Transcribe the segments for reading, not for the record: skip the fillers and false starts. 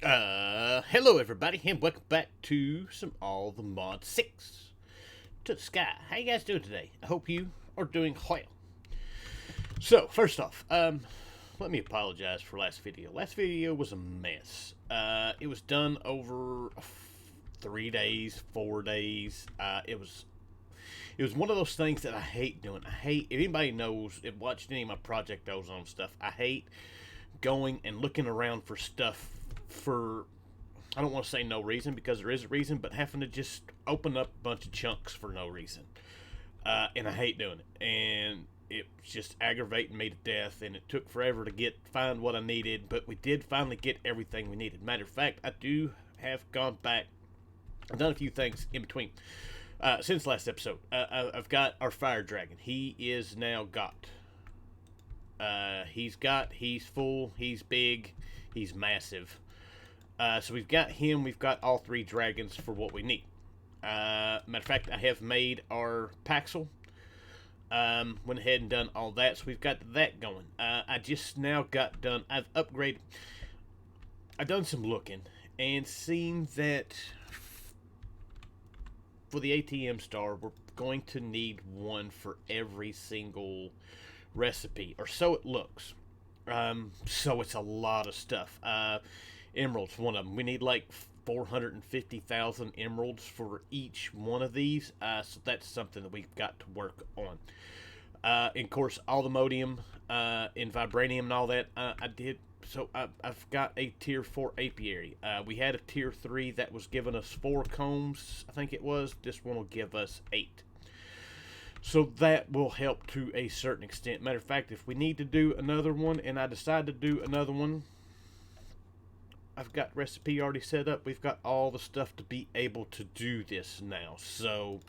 Hello everybody, and welcome back to some All the Mod 6 to the Sky. How you guys doing today? I hope you are doing well. So, first off, let me apologize for last video. Last video was a mess. It was done over 3 days, 4 days. It was one of those things that I hate doing. If anybody knows, if watched any of my Project Ozone stuff, I hate going and looking around for stuff for, I don't want to say no reason because there is a reason, but having to just open up a bunch of chunks for no reason. And I hate doing it. And it was just aggravating me to death, and it took forever to find what I needed, but we did finally get everything we needed. Matter of fact, I do have gone back. I've done a few things in between. Since last episode, I've got our fire dragon. He is now got. He's full, he's big, he's massive. So we've got him, we've got all 3 dragons for what we need. Matter of fact, I have made our Paxel. Went ahead and done all that, so we've got that going. I just now got done, I've upgraded. I've done some looking and seen that for the ATM Star, we're going to need one for every single recipe, or so it looks. So it's a lot of stuff. Emeralds, one of them. We need like 450,000 emeralds for each one of these. So that's something that we've got to work on. And of course, all the modium and vibranium and all that I did. So I've got a tier 4 apiary. We had a tier 3 that was giving us 4 combs, I think it was. This one will give us 8. So that will help to a certain extent. Matter of fact, if we need to do another one, and I decide to do another one, I've got recipe already set up. We've got all the stuff to be able to do this now. So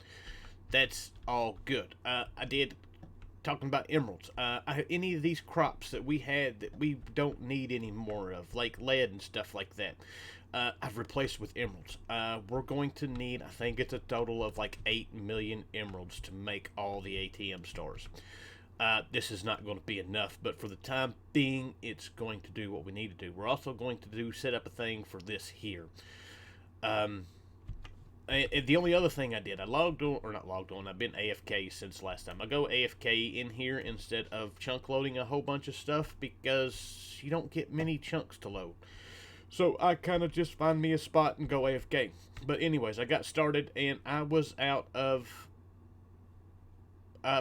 that's all good. I did, talking about emeralds, any of these crops that we had that we don't need any more of, like lead and stuff like that, I've replaced with emeralds. We're going to need, I think it's a total of like 8 million emeralds to make all the ATM stars. This is not going to be enough, but for the time being, it's going to do what we need to do. We're also going to set up a thing for this here. And the only other thing I did, I logged on, or not logged on, I've been AFK since last time. I go AFK in here instead of chunk loading a whole bunch of stuff because you don't get many chunks to load. So I kind of just find me a spot and go AFK. But anyways, I got started and I was out of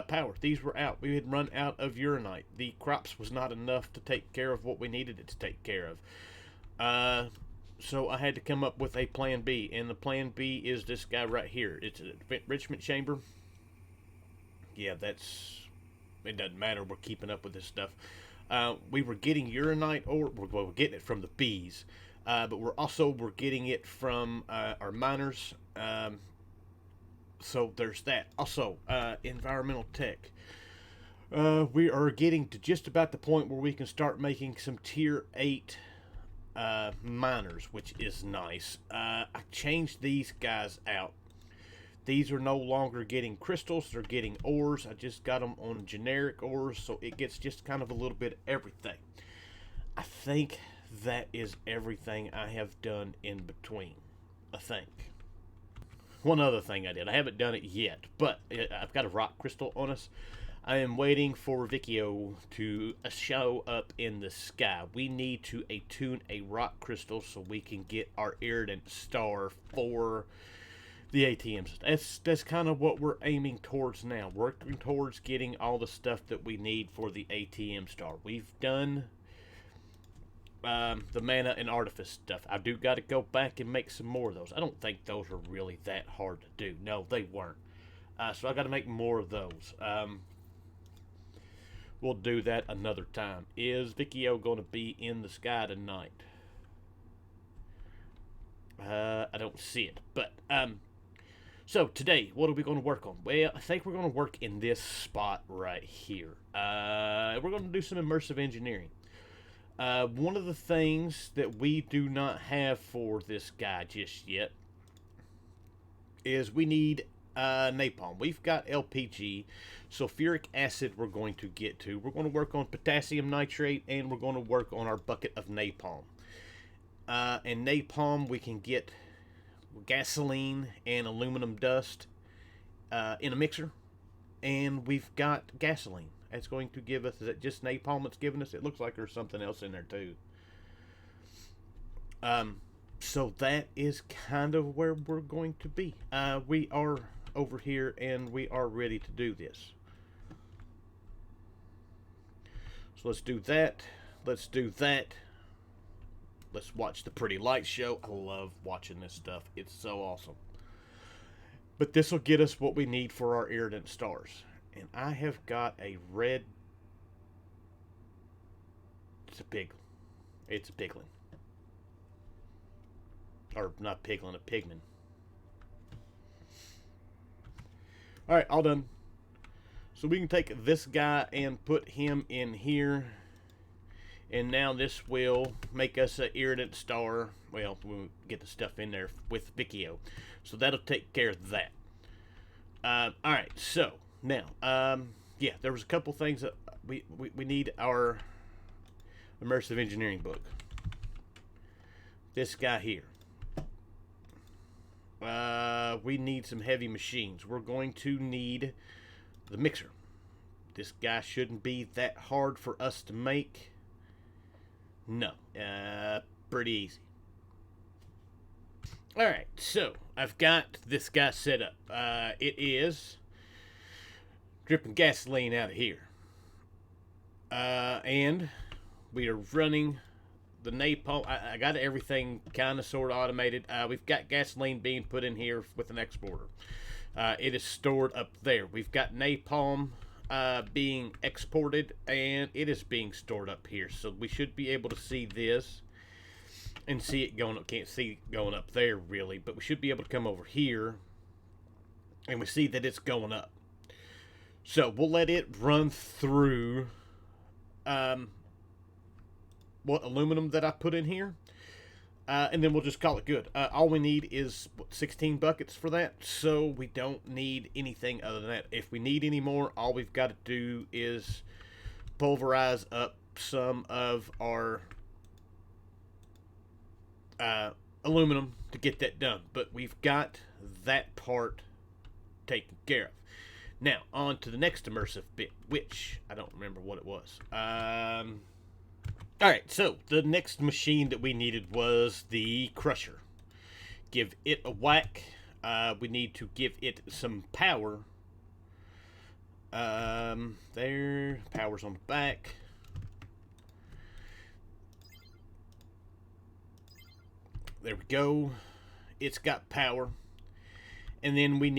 power. These were out. We had run out of uranite. The crops was not enough to take care of what we needed it to take care of. So I had to come up with a plan B, and the plan B is this guy right here. It's an Enrichment Chamber. Yeah, it doesn't matter. We're keeping up with this stuff. We were getting uranite, or we're getting it from the bees, but we're getting it from our miners. So there's that. Also, environmental tech. We are getting to just about the point where we can start making some tier 8 miners, which is nice. I changed these guys out. These are no longer getting crystals, they're getting ores. I just got them on generic ores, so it gets just kind of a little bit of everything. I think that is everything I have done in between, I think. One other thing I did, I haven't done it yet, but I've got a rock crystal on us. I am waiting for Vicchio to show up in the sky. We need to attune a rock crystal so we can get our Irident Star for the ATMs. That's kind of what we're aiming towards now. Working towards getting all the stuff that we need for the ATM Star. We've done the mana and artifice stuff. I do got to go back and make some more of those. I don't think those are really that hard to do. No, they weren't. So I got to make more of those. We'll do that another time. Is Vicchio going to be in the sky tonight? I don't see it. But, so today, what are we going to work on? Well, I think we're going to work in this spot right here. We're going to do some immersive engineering. One of the things that we do not have for this guy just yet is we need napalm. We've got LPG, sulfuric acid we're going to get to. We're going to work on potassium nitrate, and we're going to work on our bucket of napalm. And napalm, we can get gasoline and aluminum dust in a mixer. And we've got gasoline. It's going to give us, is it just napalm it's giving us? It looks like there's something else in there too. So that is kind of where we're going to be. We are over here and we are ready to do this. So let's do that. Let's do that. Let's watch the pretty light show. I love watching this stuff. It's so awesome. But this will get us what we need for our iridescent stars. And I have got a red... It's a pig. It's a piglin. Or not piglin, a pigman. Alright, all done. So we can take this guy and put him in here. And now this will make us an iridescent star. Well, we'll get the stuff in there with Vicchio. So that'll take care of that. Alright, so now, yeah, there was a couple things that we need our immersive engineering book. This guy here. We need some heavy machines. We're going to need the mixer. This guy shouldn't be that hard for us to make. No, pretty easy. Alright, so I've got this guy set up. It is dripping gasoline out of here. And we are running the napalm. I got everything kind of sort of automated. We've got gasoline being put in here with an exporter. It is stored up there. We've got napalm being exported, and it is being stored up here. So we should be able to see this and see it going up. Can't see it going up there really, but we should be able to come over here and we see that it's going up. So we'll let it run through what aluminum that I put in here, and then we'll just call it good. All we need is 16 buckets for that, so we don't need anything other than that. If we need any more, all we've got to do is pulverize up some of our aluminum to get that done. But we've got that part taken care of. Now, on to the next immersive bit, which I don't remember what it was. Alright, so the next machine that we needed was the crusher. Give it a whack. We need to give it some power. There, power's on the back. There we go. It's got power. And then we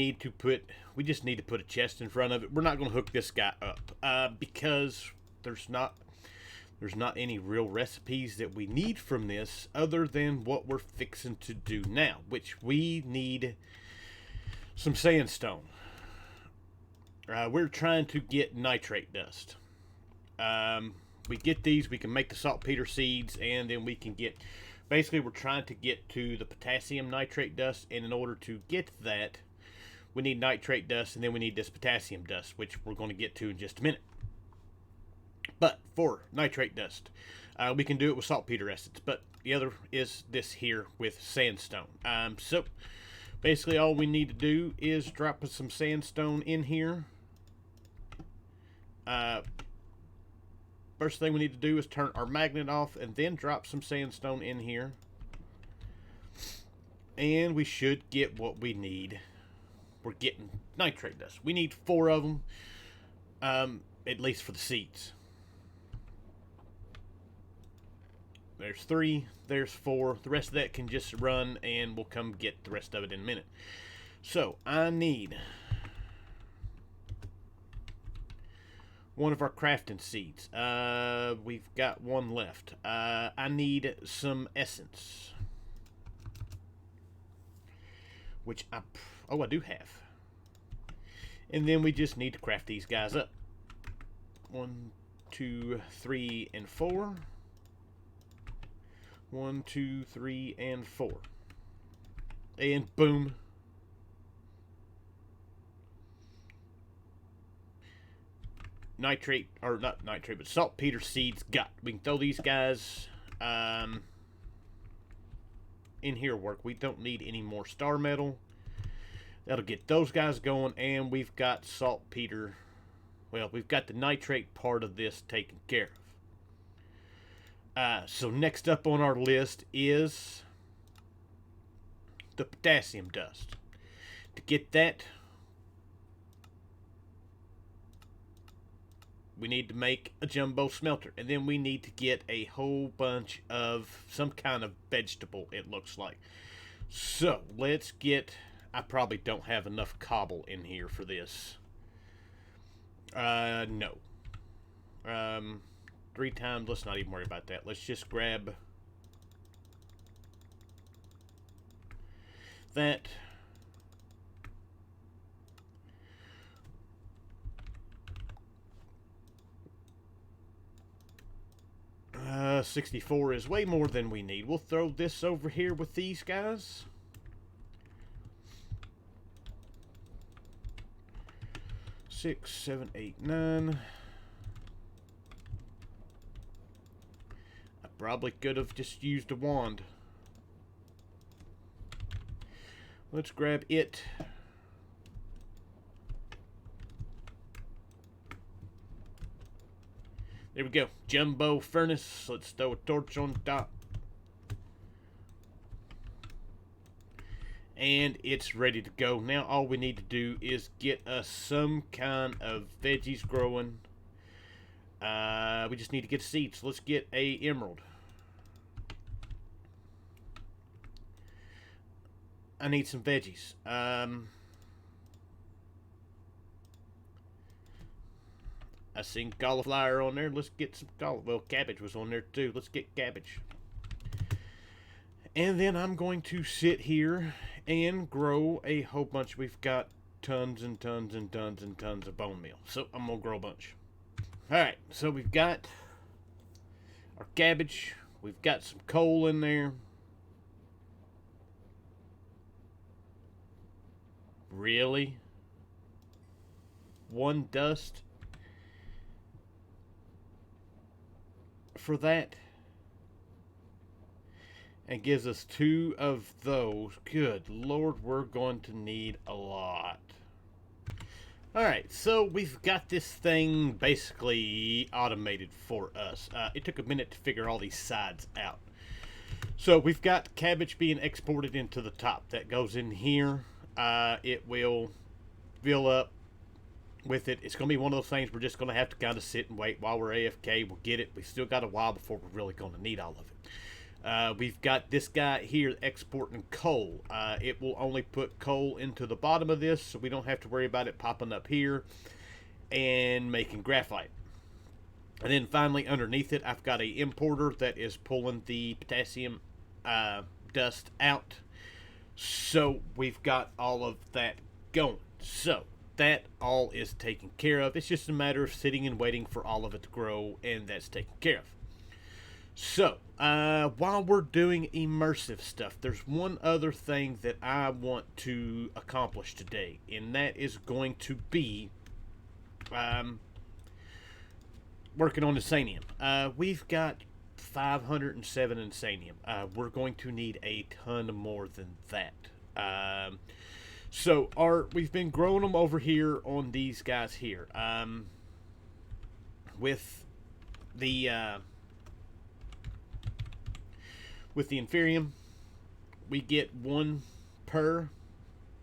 just need to put a chest in front of it. We're not going to hook this guy up because there's not any real recipes that we need from this other than what we're fixing to do now, which we need some sandstone. We're trying to get nitrate dust. We get these, we can make the saltpeter seeds, and then we can get... Basically, we're trying to get to the potassium nitrate dust, and in order to get that, we need nitrate dust, and then we need this potassium dust, which we're going to get to in just a minute. But for nitrate dust, we can do it with saltpeter essence, but the other is this here with sandstone. So basically all we need to do is drop some sandstone in here. First thing we need to do is turn our magnet off and then drop some sandstone in here. And we should get what we need. We're getting nitrate dust. We need 4 of them, at least for the seeds. There's 3, there's 4. The rest of that can just run, and we'll come get the rest of it in a minute. So, I need one of our crafting seeds. We've got 1 left. I need some essence, which I do have. And then we just need to craft these guys up. 1, 2, 3, and 4. 1, 2, 3, and 4. And boom. Nitrate, or not nitrate, but saltpeter seeds got. We can throw these guys in here work. We don't need any more star metal. That'll get those guys going, and we've got saltpeter. Well, we've got the nitrate part of this taken care of. So next up on our list is the potassium dust. To get that, we need to make a jumbo smelter, and then we need to get a whole bunch of some kind of vegetable, it looks like. So let's get, I probably don't have enough cobble in here for this. No. 3 times, let's not even worry about that. Let's just grab that. 64 is way more than we need. We'll throw this over here with these guys. Six, 7, 8, 9. I probably could have just used a wand. Let's grab it. There we go. Jumbo furnace. Let's throw a torch on top. And it's ready to go. Now all we need to do is get us some kind of veggies growing. We just need to get seeds. Let's get a emerald. I need some veggies. I seen cauliflower on there. Let's get some cauliflower. Well, cabbage was on there too. Let's get cabbage. And then I'm going to sit here and grow a whole bunch. We've got tons and tons and tons and tons of bone meal. So I'm going to grow a bunch. Alright, so we've got our cabbage. We've got some coal in there. Really? 1 dust for that, and gives us 2 of those. Good Lord, we're going to need a lot. Alright, so we've got this thing basically automated for us. It took a minute to figure all these sides out. So we've got cabbage being exported into the top. That goes in here. It will fill up with it. It's going to be one of those things we're just going to have to kind of sit and wait while we're AFK. We'll get it. We still got a while before we're really going to need all of it. We've got this guy here exporting coal. It will only put coal into the bottom of this, so we don't have to worry about it popping up here and making graphite. And then finally underneath it, I've got a importer that is pulling the potassium dust out. So we've got all of that going. So that all is taken care of. It's just a matter of sitting and waiting for all of it to grow, and that's taken care of. So, while we're doing immersive stuff, there's one other thing that I want to accomplish today, and that is going to be working on insanium. We've got 507 insanium. We're going to need a ton more than that. So we've been growing them over here on these guys here. With the inferium, we get 1 per,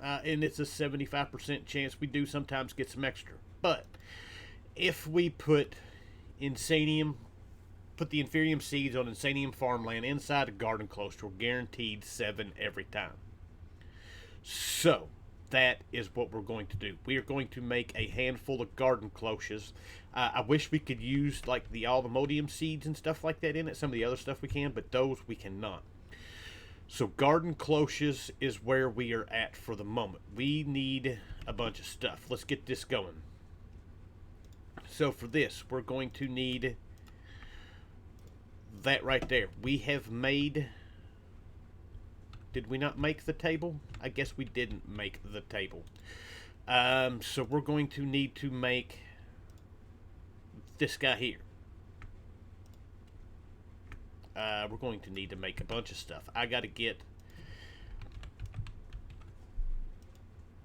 and it's a 75% chance we do sometimes get some extra. But if we put insanium, put the inferium seeds on insanium farmland inside a garden cloche, we're guaranteed 7 every time. So that is what we're going to do. We are going to make a handful of garden cloches. I wish we could use like the aluminium seeds and stuff like that in it. Some of the other stuff we can, but those we cannot. So garden cloches is where we are at for the moment. We need a bunch of stuff. Let's get this going. So for this, we're going to need that right there. We have made... Did we not make the table? I guess we didn't make the table. So we're going to need to make this guy here. We're going to need to make a bunch of stuff. I got to get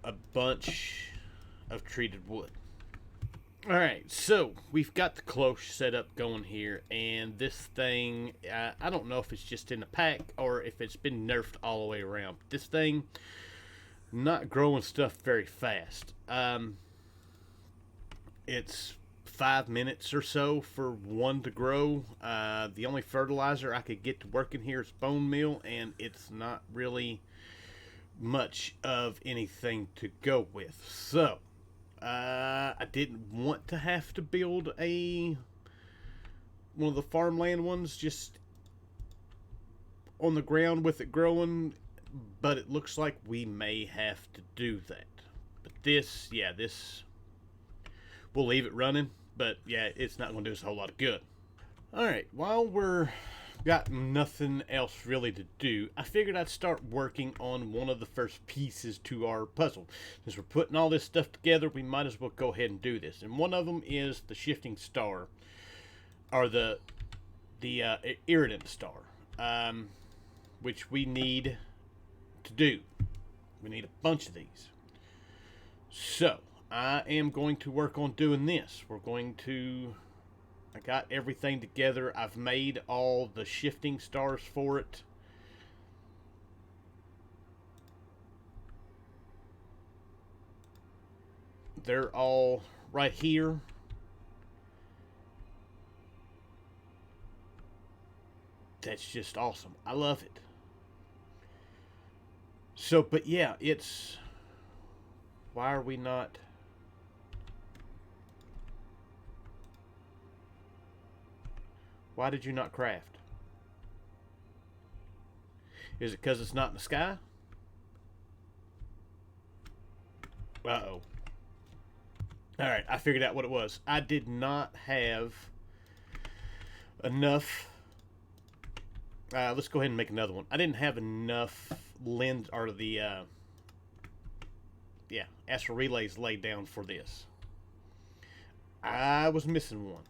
a bunch of treated wood. Alright, so we've got the cloche set up going here, and this thing, I don't know if it's just in the pack or if it's been nerfed all the way around. This thing, not growing stuff very fast. It's 5 minutes or so for one to grow. The only fertilizer I could get to work in here is bone meal, and it's not really much of anything to go with. So, I didn't want to have to build one of the farmland ones just on the ground with it growing, but it looks like we may have to do that. But this, yeah, this, we'll leave it running, but yeah, it's not going to do us a whole lot of good. Alright, while we're got nothing else really to do, I figured I'd start working on one of the first pieces to our puzzle. Since we're putting all this stuff together, we might as well go ahead and do this. And one of them is the shifting star, or the irritant star, which we need to do. We need a bunch of these. So I am going to work on doing this. I got everything together. I've made all the shifting stars for it. They're all right here. That's just awesome. I love it. So, but yeah, it's... Why are we not... Why did you not craft? Is it because it's not in the sky? Uh-oh. Alright, I figured out what it was. I did not have enough... let's go ahead and make another one. I didn't have enough lens, or the... astral relays laid down for this. I was missing one.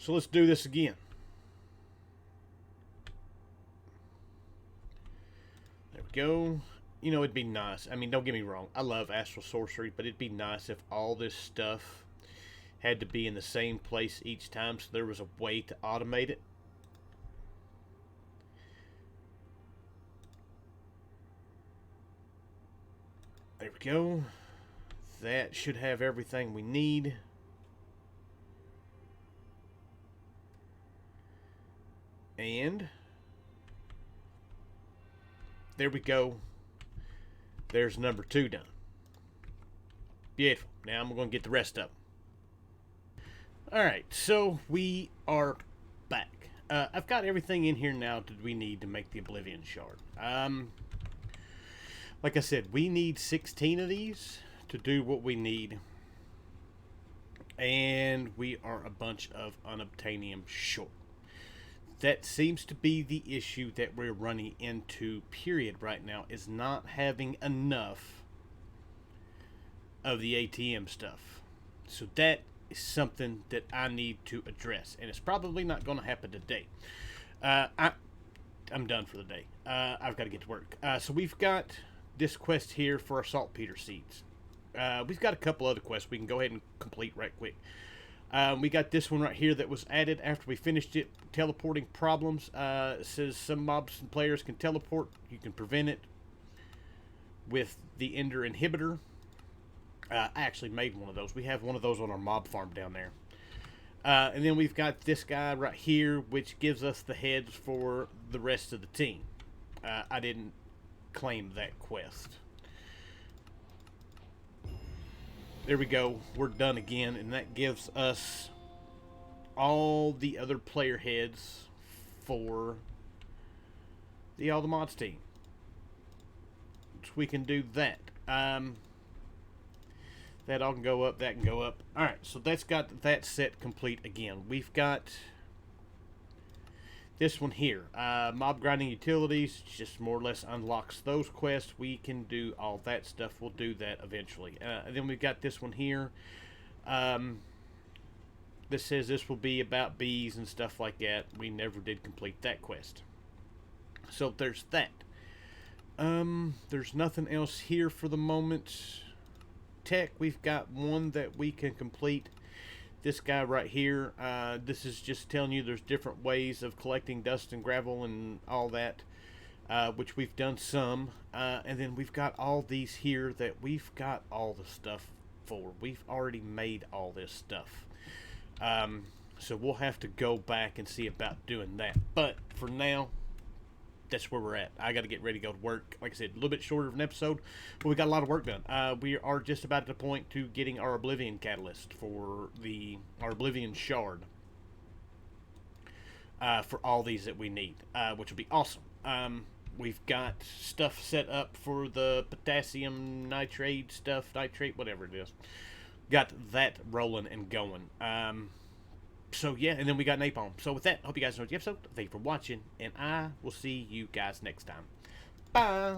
So let's do this again. There we go. You know, it'd be nice. I mean, don't get me wrong. I love astral sorcery, but it'd be nice if all this stuff had to be in the same place each time, so there was a way to automate it. There we go. That should have everything we need. And there we go. There's number 2 done. Beautiful. Now I'm going to get the rest of them. Alright, so we are back. I've got everything in here now that we need to make the Oblivion Shard. Like I said, we need 16 of these to do what we need. And we are a bunch of unobtainium short. That seems to be the issue that we're running into, period, right now, is not having enough of the ATM stuff. So that is something that I need to address, and it's probably not going to happen today. I'm done for the day. I've got to get to work. So we've got this quest here for our saltpeter seeds. We've got a couple other quests we can go ahead and complete right quick. We got this one right here that was added after we finished it. Teleporting problems. It says some mobs and players can teleport. You can prevent it with the Ender inhibitor. I actually made one of those. We have one of those on our mob farm down there. And then we've got this guy right here, which gives us the heads for the rest of the team. I didn't claim that quest. There we go. We're done again, and that gives us all the other player heads for all the mods team. So we can do that. That all can go up, that can go up. Alright, so that's got that set complete again. We've got this one here. Mob grinding utilities, just more or less unlocks those quests. We can do all that stuff. We'll do that eventually. And then we've got this one here. This says this will be about bees and stuff like that. We never did complete that quest. So there's that. There's nothing else here for the moment. Tech, we've got one that we can complete. This guy right here, this is just telling you there's different ways of collecting dust and gravel and all that, which we've done some. And then we've got all these here that we've got all the stuff for. We've already made all this stuff. So we'll have to go back and see about doing that. But for now, that's where we're at. I got to get ready to go to work. Like I said, a little bit shorter of an episode, but we got a lot of work done. We are just about at the point to getting our Oblivion catalyst for our Oblivion Shard for all these that we need, which will be awesome. We've got stuff set up for the potassium nitrate stuff, nitrate, whatever it is. Got that rolling and going. So yeah, and then we got napalm. So with that, I hope you guys enjoyed the episode. Thank you for watching, and I will see you guys next time. Bye.